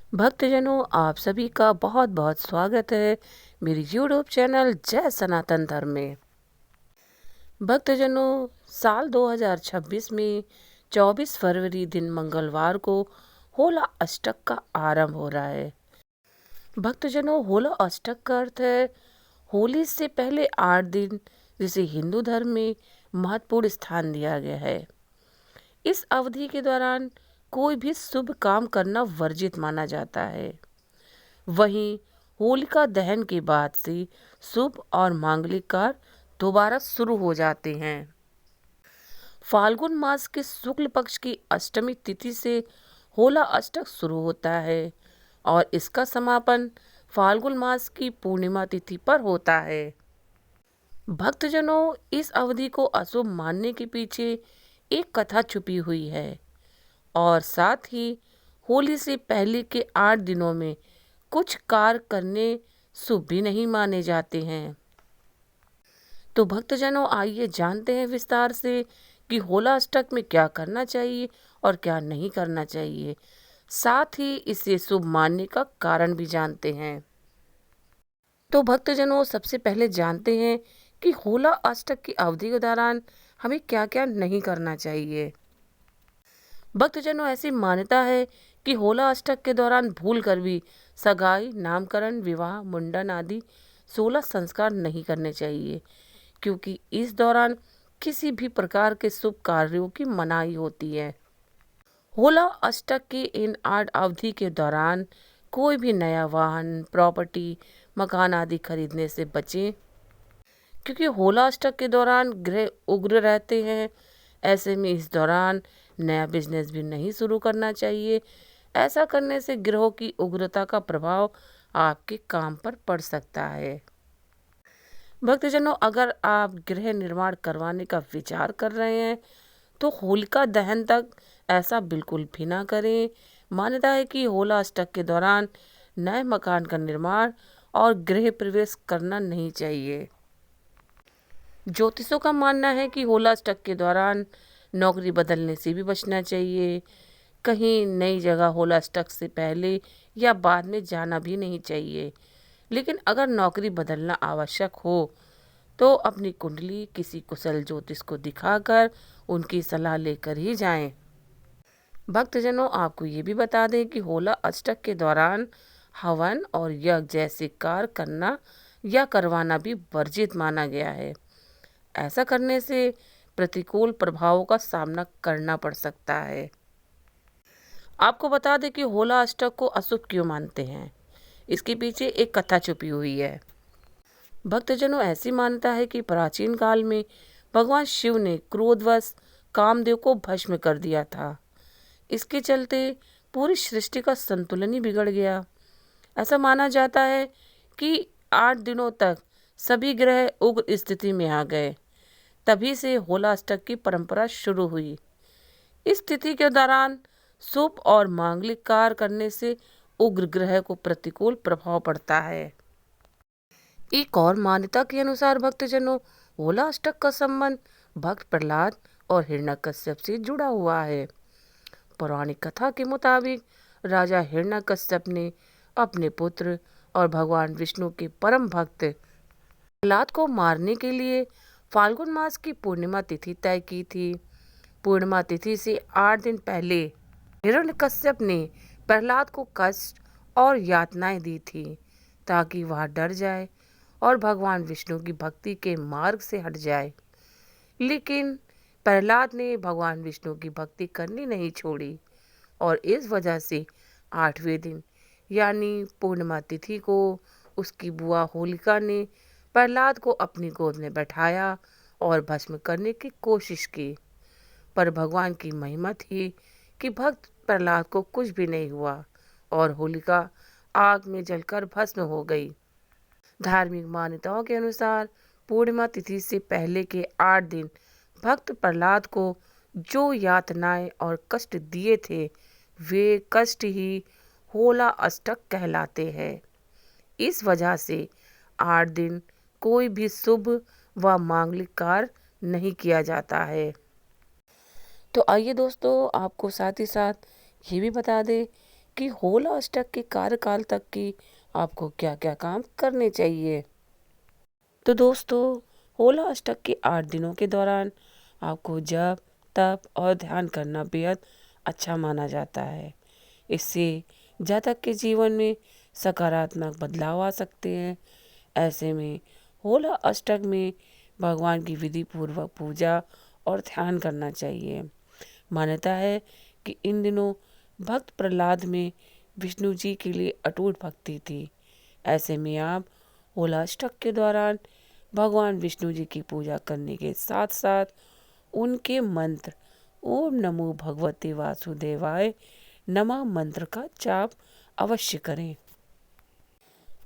भक्तजनों, आप सभी का बहुत बहुत स्वागत है मेरी यूट्यूब चैनल जय सनातन धर्म में। भक्तजनों, साल 2026 में 24 फरवरी दिन मंगलवार को होला अष्टक का आरंभ हो रहा है। भक्तजनों, होला अष्टक का अर्थ है होली से पहले 8 दिन, जिसे हिंदू धर्म में महत्वपूर्ण स्थान दिया गया है। इस अवधि के दौरान कोई भी शुभ काम करना वर्जित माना जाता है। वहीं होलिका दहन के बाद से शुभ और मांगलिक कार्य दोबारा शुरू हो जाते हैं। फाल्गुन मास के शुक्ल पक्ष की अष्टमी तिथि से होला अष्टक शुरू होता है और इसका समापन फाल्गुन मास की पूर्णिमा तिथि पर होता है। भक्तजनों, इस अवधि को अशुभ मानने के पीछे एक कथा छुपी हुई है और साथ ही होली से पहले के 8 दिनों में कुछ कार्य करने शुभ भी नहीं माने जाते हैं। तो भक्तजनों, आइए जानते हैं विस्तार से कि होला अष्टक में क्या करना चाहिए और क्या नहीं करना चाहिए। साथ ही इसे शुभ मानने का कारण भी जानते हैं। तो भक्तजनों, सबसे पहले जानते हैं कि होला अष्टक की अवधि के दौरान हमें क्या क्या नहीं करना चाहिए। भक्तजनों, ऐसी मान्यता है कि होला अष्टक के दौरान भूल कर भी सगाई, नामकरण, विवाह, मुंडन आदि 16 संस्कार नहीं करने चाहिए, क्योंकि इस दौरान किसी भी प्रकार के शुभ कार्यों की मनाही होती है। होला अष्टक की इन 8 अवधि के दौरान कोई भी नया वाहन, प्रॉपर्टी, मकान आदि खरीदने से बचें, क्योंकि होला अष्टक के दौरान ग्रह उग्र रहते हैं। ऐसे में इस दौरान नया बिजनेस भी नहीं शुरू करना चाहिए। ऐसा करने से ग्रहों की उग्रता का प्रभाव आपके काम पर पड़ सकता है। भक्तजनों, अगर आप गृह निर्माण करवाने का विचार कर रहे हैं तो होलिका दहन तक ऐसा बिल्कुल भी ना करें। मान्यता है कि होला अष्टक के दौरान नए मकान का निर्माण और गृह प्रवेश करना नहीं चाहिए। ज्योतिषों का मानना है कि होला अष्टक के दौरान नौकरी बदलने से भी बचना चाहिए। कहीं नई जगह होला अष्टक से पहले या बाद में जाना भी नहीं चाहिए। लेकिन अगर नौकरी बदलना आवश्यक हो तो अपनी कुंडली किसी कुशल ज्योतिष को दिखाकर उनकी सलाह लेकर ही जाएं। भक्तजनों, आपको ये भी बता दें कि होला अष्टक के दौरान हवन और यज्ञ जैसे कार्य करना या करवाना भी वर्जित माना गया है। ऐसा करने से प्रतिकूल प्रभावों का सामना करना पड़ सकता है। आपको बता दें कि होला अष्टक को अशुभ क्यों मानते हैं। इसके पीछे एक कथा छुपी हुई है। भक्तजनों, ऐसी मान्यता है कि प्राचीन काल में भगवान शिव ने क्रोधवश कामदेव को भस्म कर दिया था। इसके चलते पूरी सृष्टि का संतुलन ही बिगड़ गया। ऐसा माना जाता है कि 8 दिनों तक सभी ग्रह उग्र स्थिति में आ गए। तभी से होला अष्टक की परंपरा शुरू हुई। इस तिथि के दौरान शुभ और मांगलिक कार्य करने से उग्र ग्रह को प्रतिकूल प्रभाव पड़ता है। एक और मान्यता के अनुसार भक्तजनों, होला अष्टक का संबंध भक्त प्रहलाद और हिरण्यकश्यप से जुड़ा हुआ है। पौराणिक कथा के मुताबिक राजा हिरण्यकश्यप ने अपने पुत्र और भगवान विष्णु के परम भक्त प्रहलाद को मारने के लिए फाल्गुन मास की पूर्णिमा तिथि तय की थी। पूर्णिमा तिथि से 8 दिन पहले हिरण्यकश्यप ने प्रहलाद को कष्ट और यातनाएं दी थी, ताकि वह डर जाए और भगवान विष्णु की भक्ति के मार्ग से हट जाए। लेकिन प्रहलाद ने भगवान विष्णु की भक्ति करनी नहीं छोड़ी और इस वजह से 8वें दिन यानी पूर्णिमा तिथि को उसकी बुआ होलिका ने प्रहलाद को अपनी गोद में बैठाया और भस्म करने की कोशिश की। पर भगवान की महिमा थी कि भक्त प्रहलाद को कुछ भी नहीं हुआ और होलिका आग में जलकर भस्म हो गई। धार्मिक मान्यताओं के अनुसार पूर्णिमा तिथि से पहले के 8 दिन भक्त प्रहलाद को जो यातनाएं और कष्ट दिए थे, वे कष्ट ही होला अष्टक कहलाते हैं। इस वजह से 8 दिन कोई भी शुभ व मांगलिक कार्य नहीं किया जाता है। तो आइए दोस्तों, आपको साथ ही साथ ये भी बता दें कि होला अष्टक के कार्यकाल तक की आपको क्या-क्या काम करने चाहिए। तो दोस्तों, होला अष्टक के 8 दिनों के दौरान आपको जप, तप और ध्यान करना बेहद अच्छा माना जाता है। इससे जातक के जीवन में सकारात्मक बदलाव आ सकते हैं। ऐसे में होला अष्टक में भगवान की विधि पूर्वक पूजा और ध्यान करना चाहिए। मान्यता है कि इन दिनों भक्त प्रहलाद में विष्णु जी के लिए अटूट भक्ति थी। ऐसे में आप होला अष्टक के दौरान भगवान विष्णु जी की पूजा करने के साथ साथ उनके मंत्र ओम नमो भगवते वासुदेवाय नमः मंत्र का जाप अवश्य करें।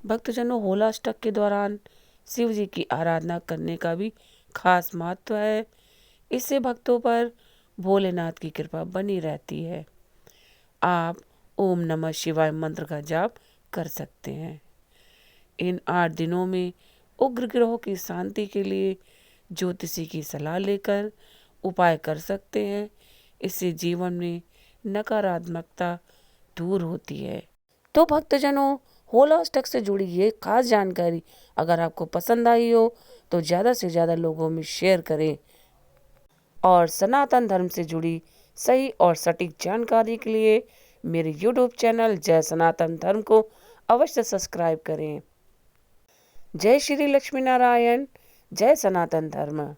भक्तजनों, होला अष्टक के दौरान शिव जी की आराधना करने का भी खास महत्व है। इससे भक्तों पर भोलेनाथ की कृपा बनी रहती है। आप ओम नमः शिवाय मंत्र का जाप कर सकते हैं। इन 8 दिनों में उग्र ग्रहों की शांति के लिए ज्योतिषी की सलाह लेकर उपाय कर सकते हैं। इससे जीवन में नकारात्मकता दूर होती है। तो भक्तजनों, होला अष्टक से जुड़ी ये खास जानकारी अगर आपको पसंद आई हो तो ज़्यादा से ज़्यादा लोगों में शेयर करें और सनातन धर्म से जुड़ी सही और सटीक जानकारी के लिए मेरे YouTube चैनल जय सनातन धर्म को अवश्य सब्सक्राइब करें। जय श्री लक्ष्मी नारायण, जय सनातन धर्म।